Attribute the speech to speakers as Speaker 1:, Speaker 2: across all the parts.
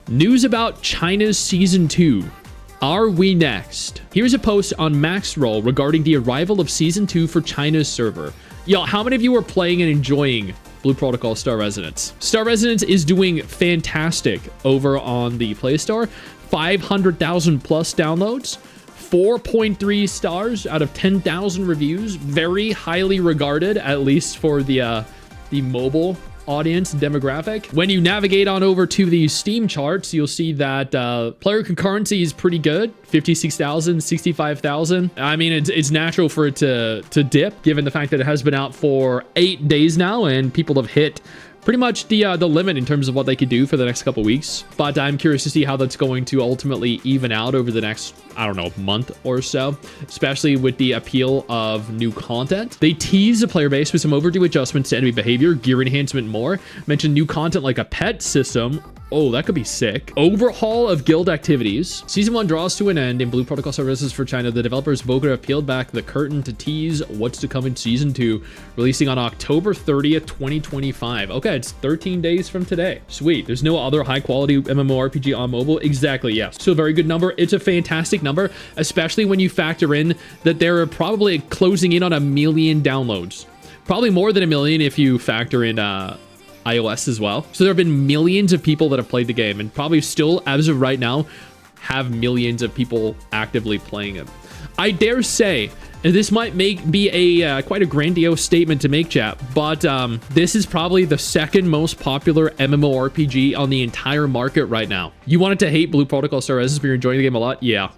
Speaker 1: News about China's Season 2. Are we next? Here's a post on Maxroll regarding the arrival of Season 2 for China's server. Yo, how many of you are playing and enjoying Blue Protocol Star Residence? Star Residence is doing fantastic over on the Play Store. 500,000 plus downloads. 4.3 stars out of 10,000 reviews. Very highly regarded, at least for the mobile audience demographic. When you navigate on over to the Steam charts, you'll see that player concurrency is pretty good. 56,000, 65,000. I mean, it's natural for it to dip, given the fact that it has been out for 8 days now, and people have hit pretty much the limit in terms of what they could do for the next couple weeks. But I'm curious to see how that's going to ultimately even out over the next, I don't know, month or so, especially with the appeal of new content. They tease the player base with some overdue adjustments to enemy behavior, gear enhancement, more. Mention new content like a pet system. Oh, that could be sick. Overhaul of guild activities. Season 1 draws to an end in Blue Protocol Services for China. The developers Boca have peeled back the curtain to tease what's to come in Season 2, releasing on October 30th, 2025. Okay, it's 13 days from today. Sweet. There's no other high-quality MMORPG on mobile. Exactly, yes. So a very good number. It's a fantastic number, especially when you factor in that they're probably closing in on 1 million downloads. Probably more than 1 million if you factor in iOS as well. So there have been millions of people that have played the game, and probably still, as of right now, have millions of people actively playing it. I dare say, and this might be a quite a grandiose statement to make, chat, but this is probably the second most popular MMORPG on the entire market right now. You wanted to hate Blue Protocol Star Residence, but you're enjoying the game a lot? Yeah.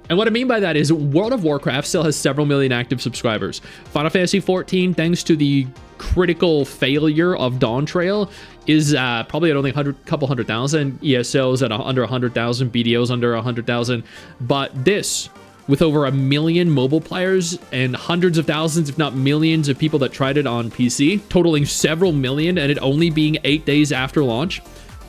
Speaker 1: And what I mean by that is World of Warcraft still has several million active subscribers. Final Fantasy XIV, thanks to the critical failure of Dawn Trail, is probably at only couple 100,000. ESOs at under 100,000, BDOs under 100,000. But this, with over 1 million mobile players and hundreds of thousands, if not millions of people that tried it on PC, totaling several million, and it only being 8 days after launch,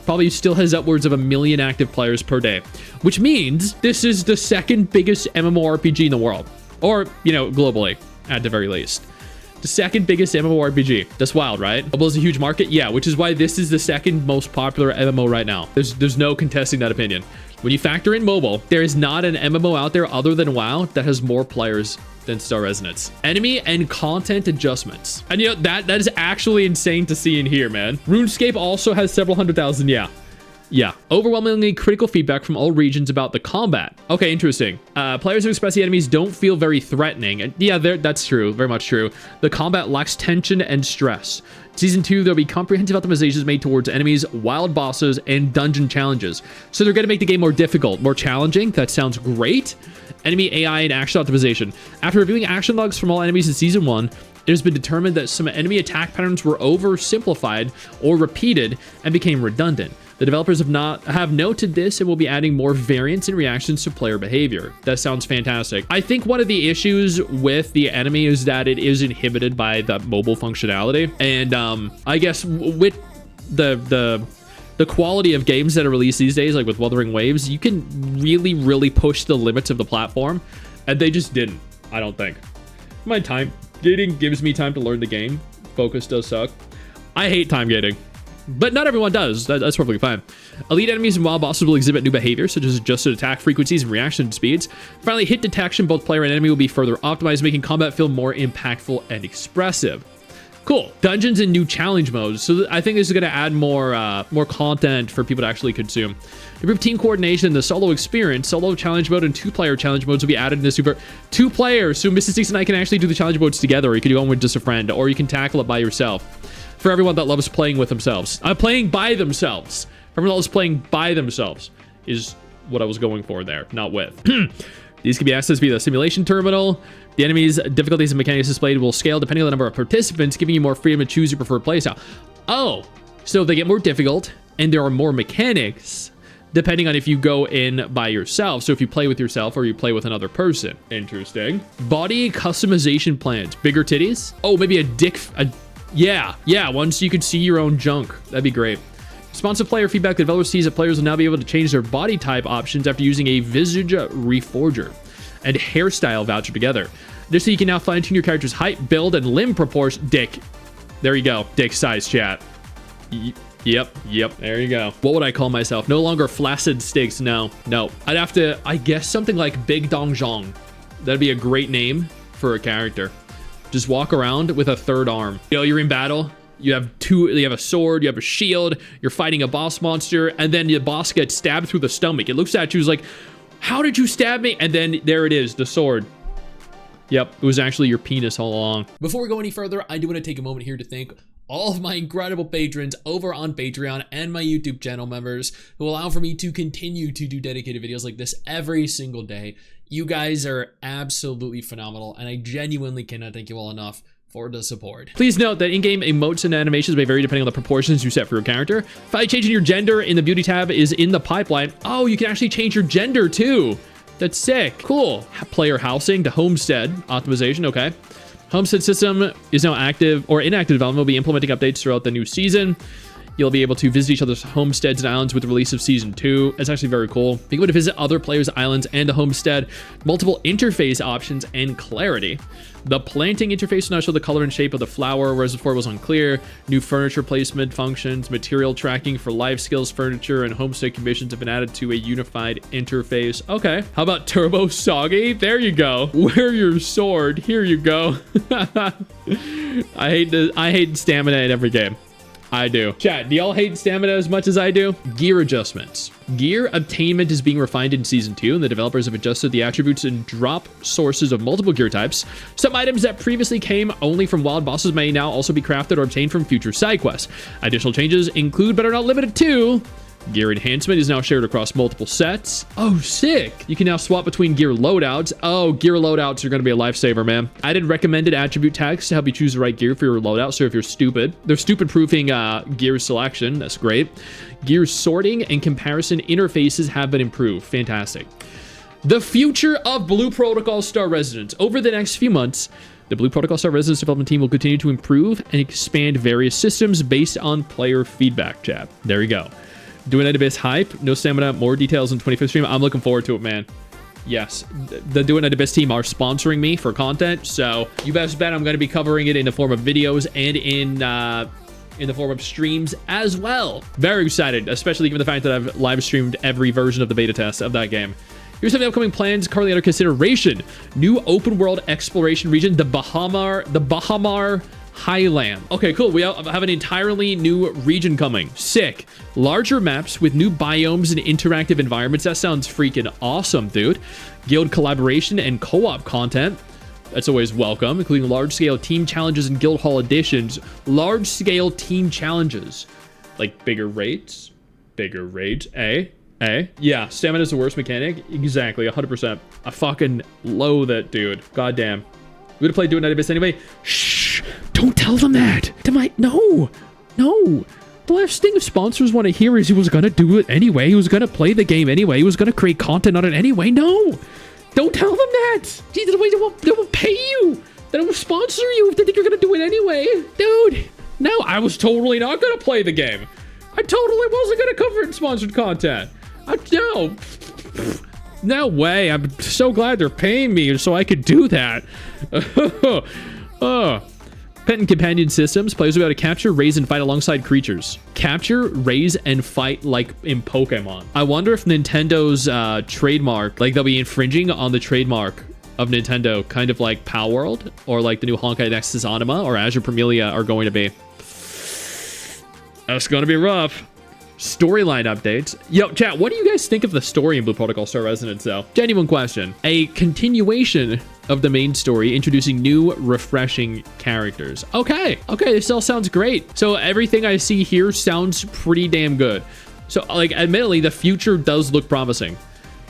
Speaker 1: probably still has upwards of 1 million active players per day, which means this is the second biggest MMORPG in the world, or, you know, globally, at the very least. The second biggest MMORPG. That's wild, right? Mobile is a huge market, yeah, which is why this is the second most popular MMO right now. There's no contesting that opinion. When you factor in mobile, there is not an MMO out there other than WoW that has more players than Star Residence. Enemy and content adjustments. And you know, that is actually insane to see in here, man. RuneScape also has several 100,000, yeah. Yeah. Overwhelmingly critical feedback from all regions about the combat. Okay, interesting. Players who express the enemies don't feel very threatening. And yeah, that's true. Very much true. The combat lacks tension and stress. Season 2, there'll be comprehensive optimizations made towards enemies, wild bosses, and dungeon challenges. So they're going to make the game more difficult, more challenging. That sounds great. Enemy AI and action optimization. After reviewing action logs from all enemies in Season 1, it has been determined that some enemy attack patterns were oversimplified or repeated and became redundant. The developers have noted this and will be adding more variants and reactions to player behavior. That sounds fantastic. I think one of the issues with the enemy is that it is inhibited by the mobile functionality. And I guess with the quality of games that are released these days, like with Wuthering Waves, you can really push the limits of the platform. And they just didn't, I don't think. My time gating gives me time to learn the game. Focus does suck. I hate time gating. But not everyone does. That's perfectly fine. Elite enemies and wild bosses will exhibit new behaviors, such as adjusted attack frequencies and reaction speeds. Finally, hit detection, both player and enemy, will be further optimized, making combat feel more impactful and expressive. Cool. Dungeons and new challenge modes. So I think this is going to add more content for people to actually consume. Improve team coordination, the solo experience, solo challenge mode, and 2-player challenge modes will be added in the super 2 players. So MRSSSTIX and I can actually do the challenge modes together, or you can do one with just a friend, or you can tackle it by yourself. For everyone that loves playing with themselves. Playing by themselves. For everyone that loves playing by themselves is what I was going for there, not with. These can be accessed via the simulation terminal. The enemy's difficulties and mechanics displayed will scale depending on the number of participants, giving you more freedom to choose your preferred playstyle. Oh, so they get more difficult, and there are more mechanics depending on if you go in by yourself. So if you play with yourself or you play with another person. Interesting. Body customization plans. Bigger titties? Oh, maybe a dick... Yeah, once you could see your own junk. That'd be great. Responsive player feedback. The developer sees that players will now be able to change their body type options after using a visage reforger and hairstyle voucher together. Just so you can now fine-tune your character's height, build, and limb proportion. Dick. There you go. Dick size, chat. Yep. There you go. What would I call myself? No longer Flaccid Sticks. No. I'd have to, I guess, something like Big Dong Zhong. That'd be a great name for a character. Just walk around with a third arm. You know, you're in battle. You have a sword, you have a shield, you're fighting a boss monster, and then the boss gets stabbed through the stomach. It looks at you, like, how did you stab me? And then there it is, the sword. Yep, it was actually your penis all along. Before we go any further, I do want to take a moment here to thank all of my incredible patrons over on Patreon and my YouTube channel members who allow for me to continue to do dedicated videos like this every single day. You guys are absolutely phenomenal, and I genuinely cannot thank you all enough for the support. Please note that in-game emotes and animations may vary depending on the proportions you set for your character. Finally, changing your gender in the beauty tab is in the pipeline. Oh, you can actually change your gender too. That's sick. Cool. Player housing to Homestead optimization. Okay. Homestead system is now active or inactive development. Will be implementing updates throughout the new season. You'll be able to visit each other's homesteads and islands with the release of Season 2. That's actually very cool. Being able to visit other players' islands and the homestead, multiple interface options, and clarity. The planting interface will now show the color and shape of the flower, whereas before it was unclear. New furniture placement functions, material tracking for life skills, furniture, and homestead commissions have been added to a unified interface. Okay. How about Turbo Soggy? There you go. Wear your sword. Here you go. I hate stamina in every game. I do. Chat, do y'all hate stamina as much as I do? Gear adjustments. Gear obtainment is being refined in Season 2, and the developers have adjusted the attributes and drop sources of multiple gear types. Some items that previously came only from wild bosses may now also be crafted or obtained from future side quests. Additional changes include, but are not limited to, gear enhancement is now shared across multiple sets. Oh, sick. You can now swap between gear loadouts. Oh, gear loadouts are going to be a lifesaver, man. Added recommended attribute tags to help you choose the right gear for your loadout. So if you're stupid, they're stupid proofing gear selection. That's great. Gear sorting and comparison interfaces have been improved. Fantastic. The future of Blue Protocol Star Residence. Over the next few months, the Blue Protocol Star Residence development team will continue to improve and expand various systems based on player feedback, chat. There you go. Doing Night Abyss hype, no stamina, more details in 25th stream. I'm looking forward to it, man. Yes, the Doing Night Abyss team are sponsoring me for content, so you best bet I'm going to be covering it in the form of videos and in the form of streams as well. Very excited, especially given the fact that I've live streamed every version of the beta test of that game. Here's some of the upcoming plans currently under consideration. New open world exploration region, the Bahamar Highland. Okay, cool. We have an entirely new region coming. Sick. Larger maps with new biomes and interactive environments. That sounds freaking awesome, dude. Guild collaboration and co-op content. That's always welcome, including large-scale team challenges and guild hall editions. Large-scale team challenges. Like bigger rates. Bigger rates. Yeah, stamina's the worst mechanic. Exactly, 100%. I fucking loathe it, dude. Goddamn. We're gonna play Doing Night Abyss anyway. Shh! Don't tell them that! No! The last thing sponsors want to hear is he was gonna do it anyway. He was gonna play the game anyway. He was gonna create content on it anyway. No! Don't tell them that! Gee, they won't pay you! They don't sponsor you if they think you're gonna do it anyway! Dude! No, I was totally not gonna play the game. I totally wasn't gonna cover it in sponsored content. No! No way. I'm so glad they're paying me so I could do that. Pet and companion systems. Players will be able to capture, raise, and fight alongside creatures. Capture, raise, and fight like in Pokemon. I wonder if Nintendo's trademark, like they'll be infringing on the trademark of Nintendo, kind of like Palworld, or like the new Honkai Nexus Anima or Azure Premilia are going to be. That's going to be rough. Storyline updates. Yo, chat, what do you guys think of the story in Blue Protocol Star Resonance, though? Genuine question. A continuation of the main story, introducing new, refreshing characters. Okay, this all sounds great. So everything I see here sounds pretty damn good. So, like, admittedly, the future does look promising.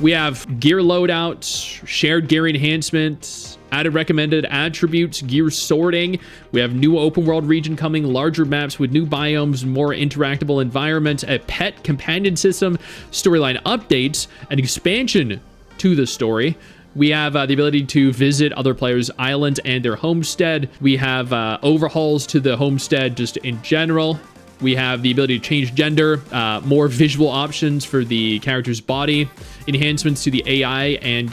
Speaker 1: We have gear loadouts, shared gear enhancements, added recommended attributes, gear sorting. We have new open world region coming, larger maps with new biomes, more interactable environments, a pet companion system, storyline updates, an expansion to the story. We have the ability to visit other players' islands and their homestead. We have overhauls to the homestead just in general. We have the ability to change gender, more visual options for the character's body, enhancements to the AI and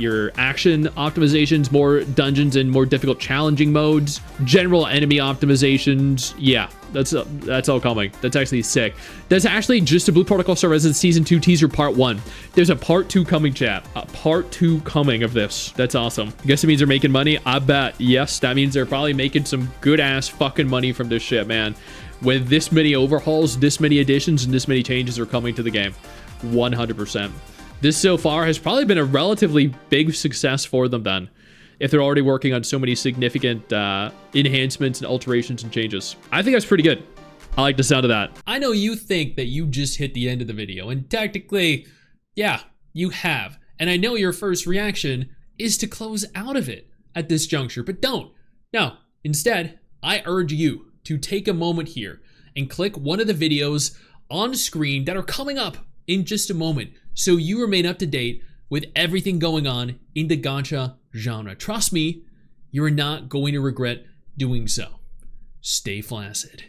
Speaker 1: your action optimizations, more dungeons and more difficult challenging modes, general enemy optimizations. Yeah, that's all coming. That's actually sick. That's actually just a Blue Protocol Star Residence Season 2 teaser Part 1. There's a Part 2 coming, chat. A Part 2 coming of this. That's awesome. I guess it means they're making money. I bet. Yes, that means they're probably making some good-ass fucking money from this shit, man. With this many overhauls, this many additions, and this many changes are coming to the game. 100%. This so far has probably been a relatively big success for them then, if they're already working on so many significant enhancements and alterations and changes. I think that's pretty good. I like the sound of that. I know you think that you just hit the end of the video, and technically, yeah, you have. And I know your first reaction is to close out of it at this juncture, but don't. No, instead, I urge you to take a moment here and click one of the videos on screen that are coming up in just a moment so you remain up to date with everything going on in the gacha genre. Trust me, you're not going to regret doing so. Stay flaccid.